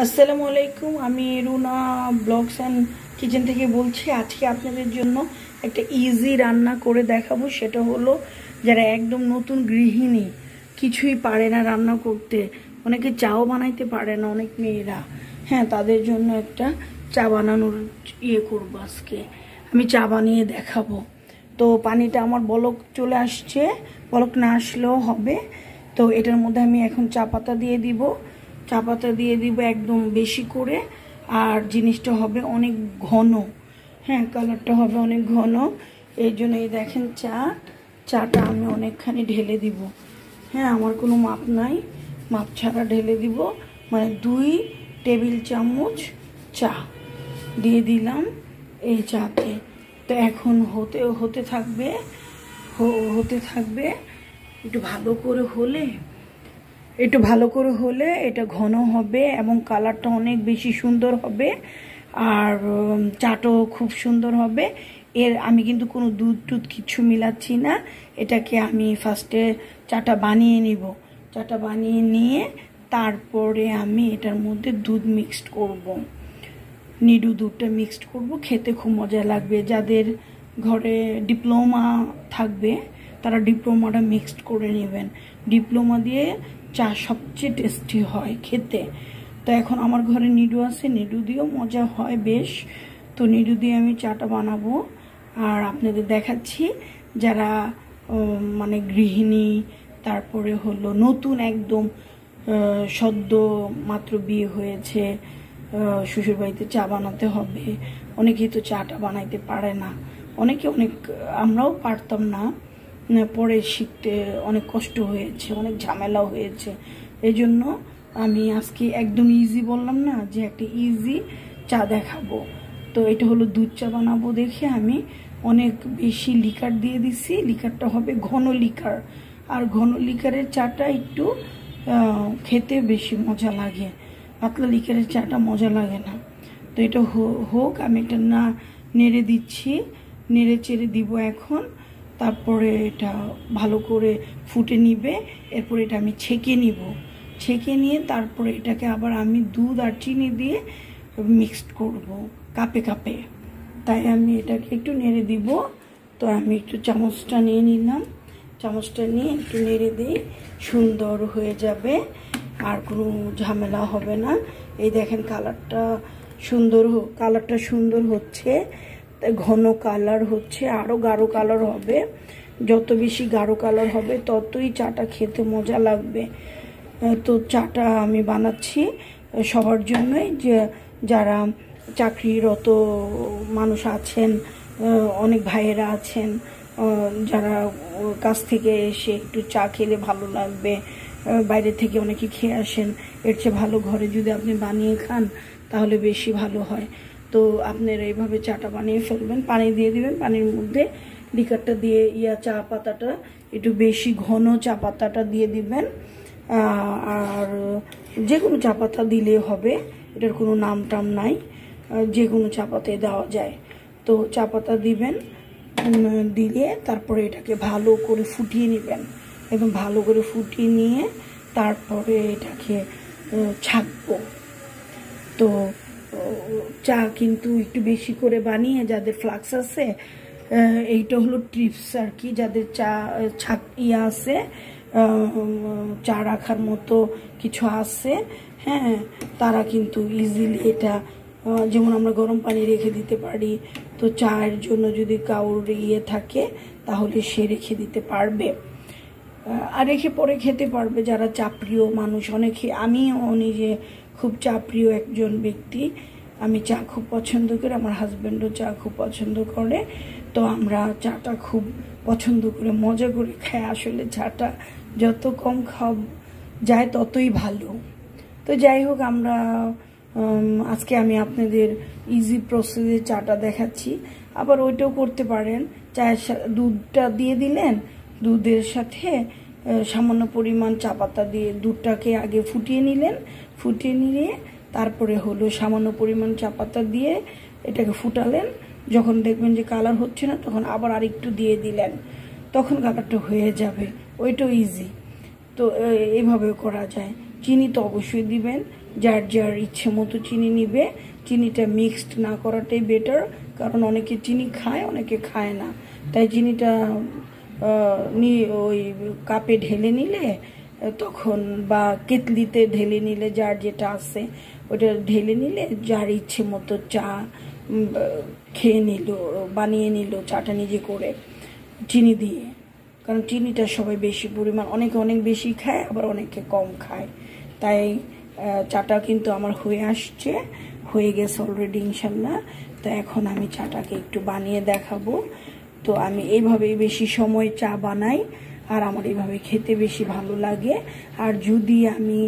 আসসালামু আলাইকুম। আমি রুনা ব্লগস অ্যান্ড কিচেন থেকে বলছি। আজকে আপনাদের জন্য একটা ইজি রান্না করে দেখাবো। সেটা হলো যারা একদম নতুন গৃহিণী, কিছুই পারে না রান্না করতে, অনেকে চাও বানাইতে পারে না, অনেক মেয়েরা, হ্যাঁ, তাদের জন্য একটা চা বানানোর করবো। আজকে আমি চা বানিয়ে দেখাবো। তো পানিটা আমার বলক চলে আসছে, বলক না আসলেও হবে। তো এটার মধ্যে আমি এখন চা পাতা দিয়ে দিব, চা পাতা দিয়ে দিব একদম বেশি করে। আর জিনিসটা হবে অনেক ঘন, হ্যাঁ, কালারটা হবে অনেক ঘন। এই জন্য এই দেখেন চাটা আমি অনেকখানি ঢেলে দিব। হ্যাঁ, আমার কোনো মাপ নাই, মাপ ছাড়া ঢেলে দিব। মানে 2 টেবিল চামচ চা দিয়ে দিলাম এই চাতে। তো এখন হতে থাকবে একটু ভালো করে হলে এটা ঘন হবে এবং কালারটা অনেক বেশি সুন্দর হবে। আর চাটাও খুব সুন্দর হবে। আমি কিন্তু কোনো দুধ কিছু মিলাচ্ছি না। এটাকে আমি ফার্স্টে চাটা বানিয়ে নিব। চাটা বানিয়ে নিয়ে তারপরে আমি এটার মধ্যে দুধ মিক্সড করব, নিডু দুধটা মিক্সড করব। খেতে খুব মজা লাগবে। যাদের ঘরে ডিপ্লোমা থাকবে তারা ডিপ্লোমাটা মিক্সড করে নেবেন। ডিপ্লোমা দিয়ে চা সবচেয়ে টেস্টি হয় খেতে। তো এখন আমার ঘরে নিডু আছে, নিডু দিয়েও মজা হয় বেশ। তো নিডু দিয়ে আমি চাটা বানাবো আর আপনাদের দেখাচ্ছি। যারা মানে গৃহিণী, তারপরে হলো নতুন একদম সদ্য মাত্র বিয়ে হয়েছে, শ্বশুরবাড়িতে চা বানাতে হবে, অনেকেই তো চাটা বানাইতে পারে না। আমরাও পারতাম না, পরে শিখতে অনেক কষ্ট হয়েছে, অনেক ঝামেলাও হয়েছে। এই জন্য আমি আজকে একদম ইজি বললাম না, যে একটা ইজি চা দেখাবো। তো এটা হলো দুধ চা বানাবো দেখে আমি অনেক বেশি লিকার দিয়ে দিছি। লিকারটা হবে ঘন লিকার। আর ঘন লিকারের চাটা একটু খেতে বেশি মজা লাগে, পাতলা লিকারের চাটা মজা লাগে না। তো এটা হোক, আমি এটা না নেড়ে দিচ্ছি, নেড়ে চেড়ে দিব এখন। তারপরে এটা ভালো করে ফুটে নিবে। এরপর এটা আমি ছেঁকে নিয়ে তারপরে এটাকে আবার আমি দুধ আর চিনি দিয়ে মিক্সড করব কাপে। তাই আমি এটাকে একটু নেড়ে দিব। তো আমি একটু চামচটা নিয়ে নিলাম, চামচটা নিয়ে একটু নেড়ে দিই, সুন্দর হয়ে যাবে, আর কোনো ঝামেলা হবে না। এই দেখেন কালারটা সুন্দর হচ্ছে, ঘন কালার হচ্ছে, আরও গাঢ় কালার হবে। যত বেশি গাঢ় কালার হবে ততই চাটা খেতে মজা লাগবে। তো চাটা আমি বানাচ্ছি সবার জন্যই, যারা চাকরিরত মানুষ আছেন, অনেক ভাইয়েরা আছেন যারা কাছ থেকে এসে একটু চা খেলে ভালো লাগবে। বাইরে থেকে অনেকে খেয়ে আসেন, এর চেয়ে ভালো ঘরে যদি আপনি বানিয়ে খান তাহলে বেশি ভালো হয়। তো আপনারা এইভাবে চাটা বানিয়ে ফেলবেন, পানি দিয়ে দিবেন, পানির মধ্যে লিকারটা দিয়ে চা পাতাটা একটু বেশি ঘন চা পাতাটা দিয়ে দিবেন। আর যে কোনো চা পাতা দিলে হবে, এটার কোনো নাম টাম নাই, যে কোনো চা পাতায় দেওয়া যায়। তো চা পাতা দিবেন, দিয়ে তারপরে এটাকে ভালো করে ফুটিয়ে নেবেন। একদম ভালো করে ফুটিয়ে নিয়ে তারপরে এটাকে ছাঁকবো। তো চা কিন্তু একটু বেশি করে বানিয়ে, যাদের ফ্লাক্স আছে, এইটা হলো টিপস আর কি, যাদের আছে, চা রাখার মতো কিছু আছে, হ্যাঁ, তারা কিন্তু ইজিলি এটা, যেমন আমরা গরম পানি রেখে দিতে পারি। তো চায়ের জন্য যদি কারোর থাকে তাহলে সে রেখে দিতে পারবে, আর রেখে পরে খেতে পারবে যারা চাপ্রিয় মানুষ। অনেকে, আমিও নিজে খুব চাপ্রিয় একজন ব্যক্তি। আমি চা খুব পছন্দ করি, আমার হাজব্যান্ডও চা খুব পছন্দ করে। তো আমরা চাটা খুব পছন্দ করে মজা করে খাই। আসলে চাটা যত কম খাওয়া যায় ততই ভালো। তো যাই হোক, আজকে আমি আপনাদের ইজি প্রসেসে চাটা দেখাচ্ছি। আবার ওইটাও করতে পারেন, চায়ের দুধটা দিয়ে দিলেন, দুধের সাথে সামান্য পরিমাণ চা পাতা দিয়ে দুধটাকে আগে ফুটিয়ে নিয়ে তারপরে হলো সামান্য পরিমাণ চা পাতা দিয়ে এটাকে ফুটালেন। যখন দেখবেন যে কালার হচ্ছে না, তখন আবার আরেকটু দিয়ে দিলেন, তখন কালারটা হয়ে যাবে। ওইটাও ইজি। তো এইভাবেও করা যায়। চিনি তো অবশ্যই দিবেন, যার যার ইচ্ছে মতো চিনি নিবে। চিনিটা মিক্সড না করাটাই বেটার, কারণ অনেকে চিনি খায়, অনেকে খায় না। তাই চিনিটা ওই কাপে ঢেলে নিলে তখন, বা কেতলিতে ঢেলে নিলে, যার যেটা আছে ওটা ঢেলে নিলে যার ইচ্ছে মতো চা খেয়ে নিল, বানিয়ে নিল চাটা নিজে করে চিনি দিয়ে। কারণ চিনিটা সবাই বেশি পরিমাণ, অনেকে অনেক বেশি খায়, আবার অনেকে কম খায়। তাই চাটা কিন্তু আমার হয়ে গেছে অলরেডি ইনশাল্লাহ। তো এখন আমি চাটাকে একটু বানিয়ে দেখাবো। তো আমি এইভাবেই বেশি সময় চা বানাই, আর আমার এইভাবে খেতে বেশি ভালো লাগে। আর যদি আমি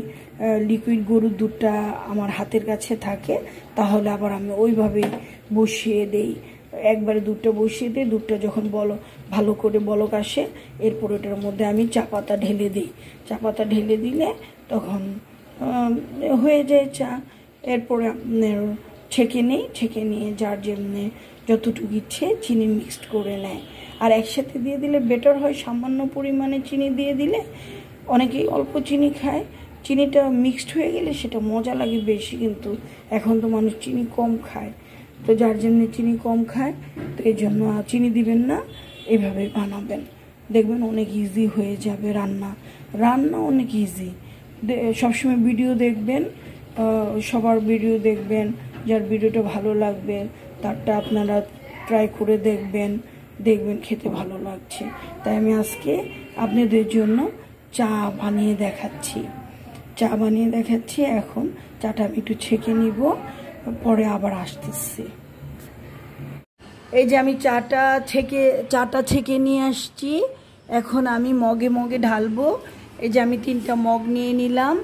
লিকুইড গরুর দুধটা আমার হাতের কাছে থাকে, তাহলে আবার আমি ওইভাবে বসিয়ে দেই। একবারে দুধটা বসিয়ে দিই, দুধটা যখন ভালো করে বলক আসে, এরপর ওটার মধ্যে আমি চা পাতা ঢেলে দিই। চা পাতা ঢেলে দিলে তখন হয়ে যায় চা। এরপরে আপনার ছেঁকে নিয়ে যার যেমনি যতটুকু ইচ্ছে চিনি মিক্সড করে নেয়। আর একসাথে দিয়ে দিলে বেটার হয়, সামান্য পরিমাণে চিনি দিয়ে দিলে। অনেকেই অল্প চিনি খায়, চিনিটা মিক্সড হয়ে গেলে সেটা মজা লাগে বেশি, কিন্তু এখন তো মানুষ চিনি কম খায়। তো যার জন্য চিনি কম খায়, তো এই জন্য চিনি দিবেন না, এইভাবে বানাবেন, দেখবেন অনেক ইজি হয়ে যাবে। রান্না অনেক ইজি। সবসময় ভিডিও দেখবেন, সবার ভিডিও দেখবেন, যার ভিডিওটা ভালো লাগবে তারটা আপনারা ট্রাই করে দেখবেন খেতে ভালো লাগছে। তাই আমি আজকে আপনাদের জন্য চা বানিয়ে দেখাচ্ছি। এখন চাটা আমি একটু ছেঁকে নিব, পরে আবার আসতেছি। এই যে আমি চাটা ছেঁকে নিয়ে আসছি, এখন আমি মগে ঢালবো। এই যে আমি 3টা মগ নিয়ে নিলাম,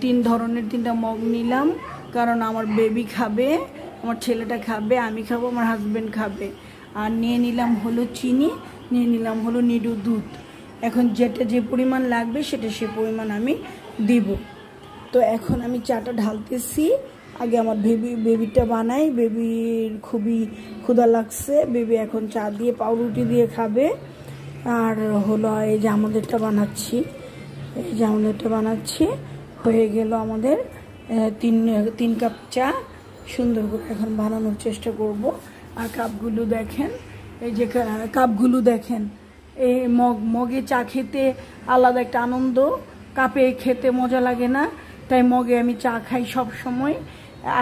3 ধরনের 3টা মগ নিলাম, কারণ আমার বেবি খাবে, আমার ছেলেটা খাবে, আমি খাবো, আমার হাজবেন্ড খাবে। আর নিয়ে নিলাম হলো চিনি, নিয়ে নিলাম হলো নিডু দুধ। এখন যেটা যে পরিমাণ লাগবে সেটা সে পরিমাণ আমি দিব। তো এখন আমি চাটা ঢালতেছি। আগে আমার বেবিটা বানাই, বেবির খুবই ক্ষুধা লাগছে, বেবি এখন চা দিয়ে পাউরুটি দিয়ে খাবে। আর হলো এই যে আমাদেরটা বানাচ্ছি, হয়ে গেল আমাদের 3 কাপ চা। সুন্দর করে এখন বানানোর চেষ্টা করব। আর কাপগুলো দেখেন, এই যে কাপগুলো দেখেন, এই মগে চা খেতে আলাদা একটা আনন্দ, কাপে খেতে মজা লাগে না। তাই মগে আমি চা খাই সব সময়।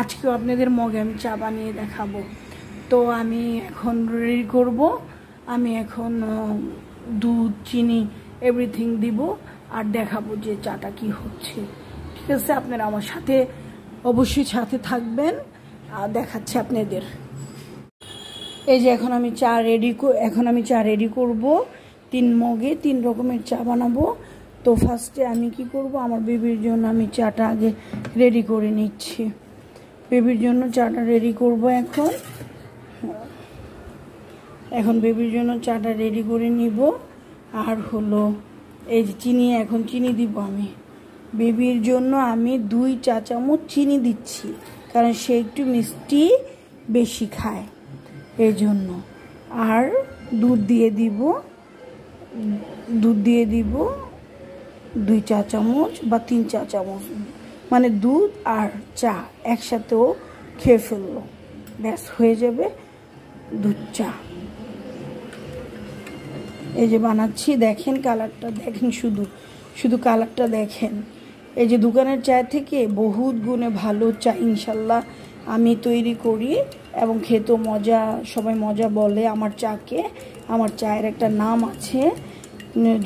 আজকেও আপনাদের মগে আমি চা বানিয়ে দেখাবো। তো আমি এখন রেডি করব। আমি এখন দুধ, চিনি, এভরিথিং দিব, আর দেখাবো যে চাটা কি হচ্ছে। ঠিক আছে, আপনারা আমার সাথে অবশ্যই সাথে থাকবেন, আর দেখাচ্ছি আপনাদের। এই যে এখন আমি চা রেডি করব। 3 মগে 3 রকমের চা বানাবো। তো ফার্স্টে আমি কি করব, আমার বেবির জন্য আমি চাটা আগে রেডি করে নিচ্ছি। বেবির জন্য চাটা রেডি করব এখন বেবির জন্য চাটা রেডি করে নিব। আর হলো এই যে চিনি দিব আমি বেবির জন্য। আমি 2 চা চামচ চিনি দিচ্ছি, কারণ সে একটু মিষ্টি বেশি খায় এই জন্য। আর দুধ দিয়ে দিব 2 চা চামচ বা 3 চা চামচ, মানে দুধ আর চা একসাথেও খেয়ে ফেললো, ব্যাস হয়ে যাবে দুধ চা। এই যে বানাচ্ছি, দেখেন কালারটা দেখেন, শুধু কালারটা দেখেন। এই যে দোকানের চা থেকে বহুত গুণে ভালো চা ইনশাল্লাহ আমি তৈরি করি, এবং খেতেও মজা, সবাই মজা বলে আমার চাকে। আমার চায়ের একটা নাম আছে,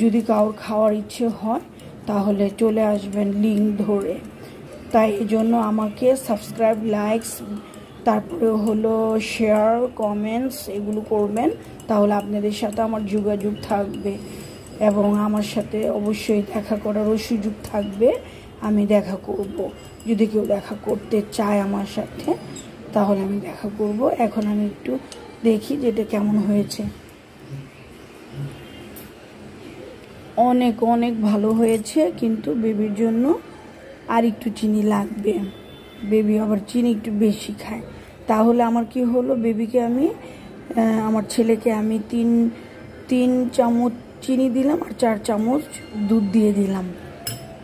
যদি কারোর খাওয়ার ইচ্ছে হয় তাহলে চলে আসবেন লিঙ্ক ধরে। তাই এই জন্য আমাকে সাবস্ক্রাইব, লাইকস, তারপরে হলো শেয়ার, কমেন্টস এগুলো করবেন, তাহলে আপনাদের সাথে আমার যোগাযোগ থাকবে, এবং আমার সাথে অবশ্যই দেখা করারও সুযোগ থাকবে। আমি দেখা করব, যদি কেউ দেখা করতে চায় আমার সাথে তাহলে আমি দেখা করব। এখন আমি একটু দেখি যে এটা কেমন হয়েছে। অনেক ভালো হয়েছে, কিন্তু বেবির জন্য আর একটু চিনি লাগবে। বেবি আবার চিনি একটু বেশি খায়। তাহলে আমার কি হলো, বেবিকে আমি, আমার ছেলেকে আমি 3 চামচ চিনি দিলাম, আর 4 চামচ দুধ দিয়ে দিলাম।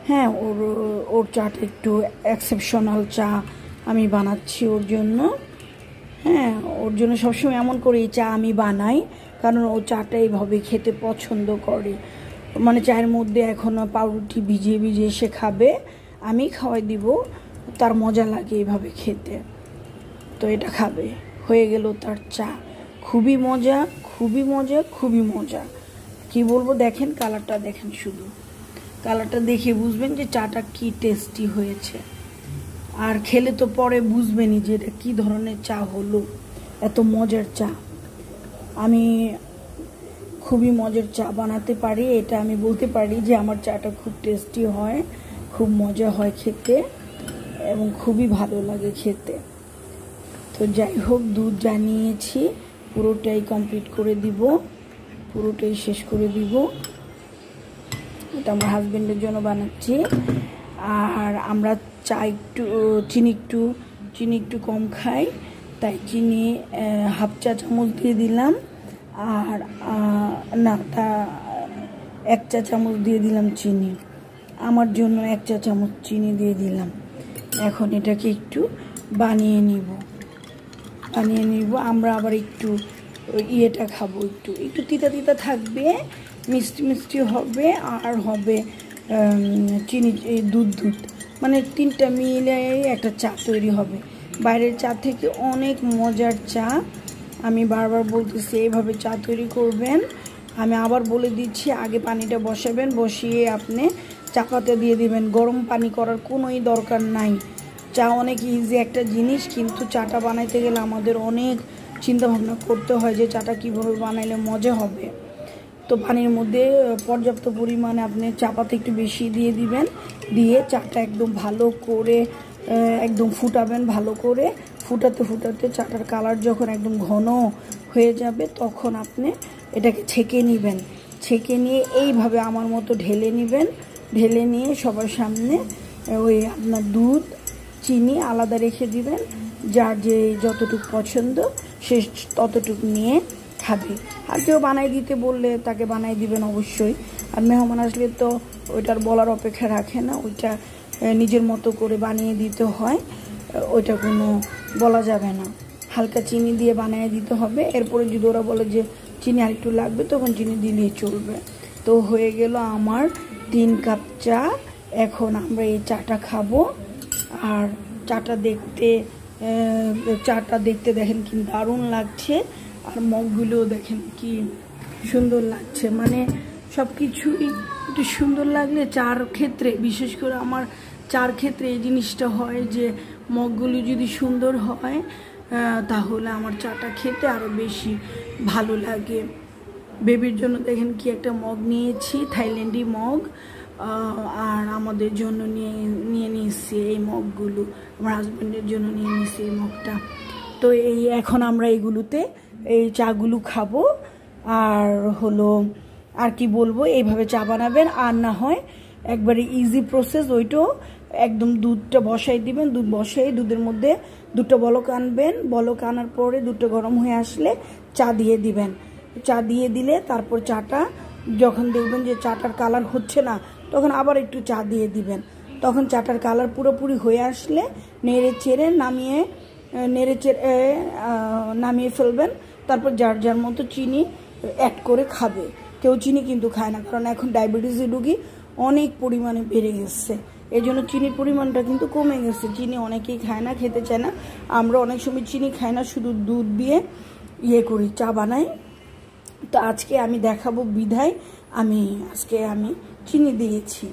হ্যাঁ, ওর চাটা একটু এক্সেপশনাল চা আমি বানাচ্ছি ওর জন্য। হ্যাঁ, ওর জন্য সবসময় এমন করে এই চা আমি বানাই, কারণ ও চাটা এইভাবে খেতে পছন্দ করে। মানে চায়ের মধ্যে এখনও পাউরুটি ভিজিয়ে ভিজিয়ে সে খাবে, আমি খাওয়াই দিব, তার মজা লাগে এইভাবে খেতে। তো এটা খাবে, হয়ে গেল তার চা। খুবই মজা, খুবই মজা, খুবই মজা। কি বলবো, দেখেন কালারটা, দেখেন শুধু কালারটা দেখে বুঝবেন যে চাটা কি টেস্টি হয়েছে। আর খেলে তো পরে বুঝবেনই যে এটা কী ধরনের চা হলো, এত মজার চা। আমি খুবই মজার চা বানাতে পারি, এটা আমি বলতে পারি যে আমার চাটা খুব টেস্টি হয়, খুব মজা হয় খেতে, এবং খুবই ভালো লাগে খেতে। তো যাই হোক, দুধ জানিয়েছি, পুরোটাই কমপ্লিট করে দিব, পুরোটাই শেষ করে দিব। এটা আমার হাজবেন্ডের জন্য বানাচ্ছি। আর আমরা চা একটু চিনি একটু কম খাই, তাই চিনি হাফ চা চামচ দিয়ে দিলাম। আর না, তা 1 চা চামচ দিয়ে দিলাম চিনি, আমার জন্য 1 চা চামচ চিনি দিয়ে দিলাম। এখন এটাকে একটু বানিয়ে নিব। আমরা আবার একটু ইয়েটা খাবো, একটু তিতা তিতা থাকবে, মিষ্টি মিষ্টি হবে, আর হবে চিনি দুধ, মানে 3টা মিলে একটা চা তৈরি হবে। বাইরের চা থেকে অনেক মজার চা, আমি বারবার বলতেছি এইভাবে চা তৈরি করবেন। আমি আবার বলে দিচ্ছি, আগে পানিটা বসাবেন, বসিয়ে আপনি চা পাতা দিয়ে দিবেন। গরম পানি করার কোনোই দরকার নাই। চা অনেক ইজি একটা জিনিস, কিন্তু চাটা বানাইতে গেলে আমাদের অনেক চিন্তা ভাবনা করতে হয় যে চাটা কীভাবে বানাইলে মজা হবে। তো পানির মধ্যে পর্যাপ্ত পরিমাণে আপনি চা পাতা একটু বেশি দিয়ে দিবেন, দিয়ে চাটা একদম ভালো করে একদম ফুটাবেন। ভালো করে ফুটাতে চাটার কালার যখন একদম ঘন হয়ে যাবে, তখন আপনি এটাকে ছেঁকে নেবেন। ছেঁকে নিয়ে এইভাবে আমার মতো ঢেলে নেবেন। ঢেলে নিয়ে সবার সামনে ওই আপনার দুধ চিনি আলাদা রেখে দিবেন, যার যে যতটুকু পছন্দ সে ততটুকু নিয়ে খাবে। আর কেউ বানাই দিতে বললে তাকে বানাই দিবেন অবশ্যই। আর মেহমান আসলে তো ওইটার বলার অপেক্ষা রাখে না, ওইটা নিজের মতো করে বানিয়ে দিতে হয়, ওইটা কোনো বলা যাবে না। হালকা চিনি দিয়ে বানিয়ে দিতে হবে। এরপরে যদি ওরা বলে যে চিনি আর একটু লাগবে, তখন চিনি দিলেই চলবে। তো হয়ে গেল আমার 3 কাপ চা। এখন আমরা এই চাটা খাবো। আর চাটা দেখতে দেখেন কি দারুণ লাগছে, আর মগগুলো দেখেন কি সুন্দর লাগছে। মানে সব কিছুই একটু সুন্দর লাগলে চার ক্ষেত্রে, বিশেষ করে আমার চার ক্ষেত্রে এই জিনিসটা হয় যে মগগুলো যদি সুন্দর হয় তাহলে আমার চাটা খেতে আরও বেশি ভালো লাগে। বেবির জন্য দেখেন কি একটা মগ নিয়েছি, থাইল্যান্ডি মগ। আর আমাদের জন্য নিয়ে নিয়েছি এই মগগুলো, আমার হাজব্যান্ডের জন্য নিয়ে নিয়েছি এই মগটা। তো এখন আমরা এইগুলোতে এই চাগুলো খাবো। আর আর কি বলবো, এইভাবে চা বানাবেন। আর না হয় একবারে ইজি প্রসেস, ওইটাও একদম দুধটা বসাই দিবেন। দুধ বসাই দুধের মধ্যে দুটো বলক আনবেন। বলক আনার পরে দুধটা গরম হয়ে আসলে চা দিয়ে দিবেন। চা দিয়ে দিলে তারপর চাটা যখন দেখবেন যে চাটার কালার হচ্ছে না, তখন আবার একটু চা দিয়ে দিবেন। তখন চাটার কালার পুরোপুরি হয়ে আসলে নেড়ে চেড়ে নামিয়ে ফেলবেন। তারপর যার যার মতো চিনি অ্যাড করে খাবে। কেউ চিনি কিন্তু খায় না, কারণ এখন ডায়াবেটিসের রোগী অনেক পরিমাণে বেড়ে গেছে, এই জন্য চিনির পরিমাণটা কিন্তু কমে গেছে। চিনি অনেকেই খায় না, খেতে চায় না। আমরা অনেক সময় চিনি খাই না, শুধু দুধ দিয়ে করি, চা বানাই। তো আজকে আমি দেখাবো বিধায় আমি চিনি দিয়েছি,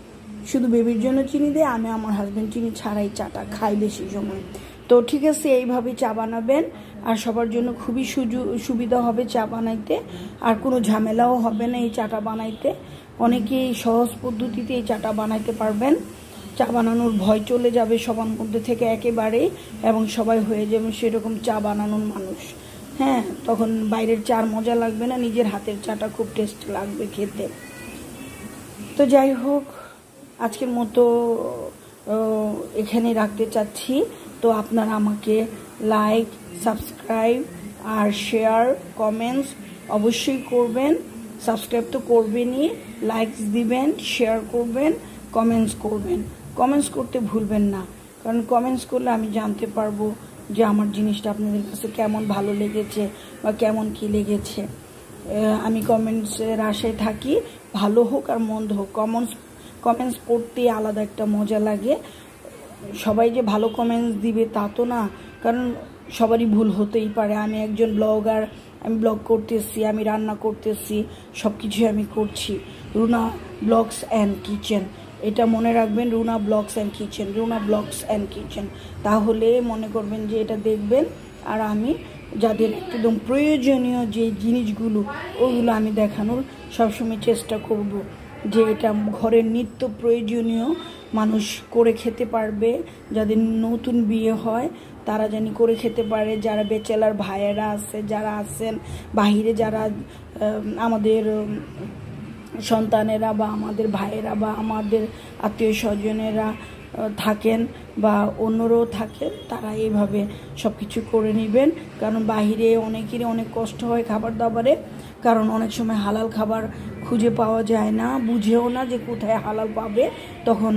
শুধু বেবির জন্য চিনি দিয়ে। আমি আমার হাজব্যান্ড চিনি ছাড়াই চাটা খাই বেশি সময়। তো ঠিক আছে, এইভাবেই চা বানাবেন। আর সবার জন্য খুবই সুবিধা হবে চা বানাইতে, আর কোনো ঝামেলাও হবে না এই চাটা বানাইতে। অনেকেই সহজ পদ্ধতিতে এই চাটা বানাইতে পারবেন। চা বানানোর ভয় চলে যাবে সবার মধ্যে থেকে একেবারেই, এবং সবাই হয়ে যাবে সেরকম চা বানানোর মানুষ। হ্যাঁ, তখন বাইরের চার মজা লাগবে না, নিজের হাতের চাটা খুব টেস্ট লাগবে খেতে। তো যাই হোক, আজকের মতো এখানে রাখতে চাচ্ছি। তো আপনারা আমাকে লাইক, সাবস্ক্রাইব আর শেয়ার, কমেন্টস অবশ্যই করবেন। সাবস্ক্রাইব তো করবেনই, লাইকস দিবেন, শেয়ার করবেন, কমেন্টস করবেন। কমেন্টস করতে ভুলবেন না, কারণ কমেন্টস করলে আমি জানতে পারবো যে আমার জিনিসটা আপনাদের কাছে কেমন ভালো লেগেছে বা কেমন কি লেগেছে। আমি কমেন্টসের আশায় থাকি, ভালো হোক আর মন্দ হোক। কমেন্টস পড়তে আলাদা একটা মজা লাগে। সবাই যে ভালো কমেন্টস দিবে তা তো না, কারণ সবারই ভুল হতেই পারে। আমি একজন ব্লগার, আমি ব্লগ করতেছি, আমি রান্না করতেছি, সব কিছুই আমি করছি। রুনা ব্লগস অ্যান্ড কিচেন, এটা মনে রাখবেন, Runa blogs and kitchen, Runa blogs and kitchen. তাহলে মনে করবেন যে এটা দেখবেন। আর আমি যাদের একদম প্রয়োজনীয় যে জিনিসগুলো ওইগুলো আমি দেখানোর সবসময় চেষ্টা করব, যে এটা ঘরের নিত্য প্রয়োজনীয়, মানুষ করে খেতে পারবে। যাদের নতুন বিয়ে হয় তারা জানি করে খেতে পারে, যারা ব্যাচেলার ভাইয়েরা আছে, যারা আছেন বাহিরে, যারা আমাদের সন্তানেরা বা আমাদের ভাইয়েরা বা আমাদের আত্মীয় স্বজনেরা থাকেন বা অন্যরাও থাকেন, তারা এইভাবে সব কিছু করে নেবেন। কারণ বাহিরে অনেকেরই অনেক কষ্ট হয় খাবার দাবারে, কারণ অনেক সময় হালাল খাবার খুঁজে পাওয়া যায় না, বুঝেও না যে কোথায় হালাল পাবে, তখন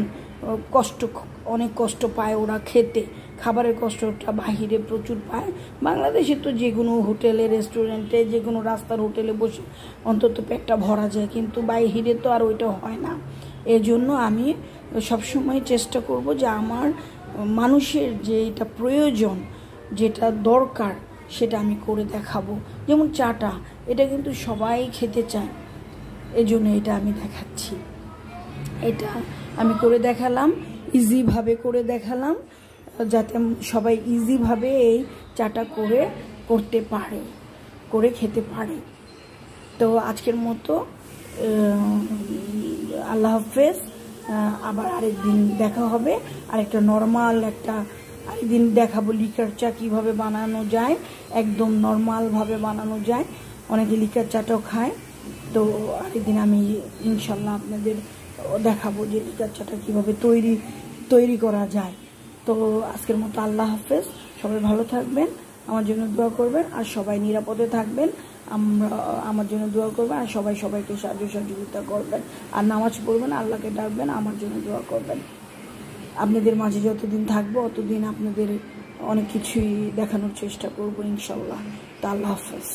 অনেক কষ্ট পায় ওরা খেতে। খাবারের কষ্টটা বাহিরে প্রচুর পায়। বাংলাদেশে তো যে কোনো হোটেলে, রেস্টুরেন্টে, যে কোনো রাস্তার হোটেলে বসে অন্তত পেটটা ভরা যায়, কিন্তু বাহিরে তো আর ওইটা হয় না। এজন্য আমি সবসময় চেষ্টা করব যে আমার মানুষের যে এটা প্রয়োজন, যেটা দরকার, সেটা আমি করে দেখাবো। যেমন চাটা, এটা কিন্তু সবাই খেতে চায়, এজন্য এটা আমি দেখাচ্ছি। এটা আমি করে দেখালাম, ইজিভাবে করে দেখালাম, যাতে সবাই ইজিভাবে এই চাটা করতে পারে, করে খেতে পারে। তো আজকের মতো আল্লাহ হাফেজ। আবার আরেকদিন দেখা হবে, আরেকটা নর্মাল আরেকদিন দেখাবো লিকার চা কীভাবে বানানো যায়, একদম নর্মালভাবে বানানো যায়। অনেকে লিকার চাটাও খায়। তো আরেকদিন আমি ইনশাল্লাহ আপনাদের দেখাবো যে লিকার চাটা কীভাবে তৈরি করা যায়। তো আজকের মতো আল্লাহ হাফেজ। সবাই ভালো থাকবেন, আমার জন্য দোয়া করবেন, আর সবাই নিরাপদে থাকবেন। আমার জন্য দোয়া করবেন, আর সবাইকে সাহায্য সহযোগিতা করবেন, আর নামাজ পড়বেন, আল্লাহকে ডাকবেন, আমার জন্য দোয়া করবেন। আপনাদের মাঝে যতদিন থাকবো ততদিন আপনাদের অনেক কিছুই দেখানোর চেষ্টা করবো ইনশাল্লাহ। তা আল্লাহ হাফেজ।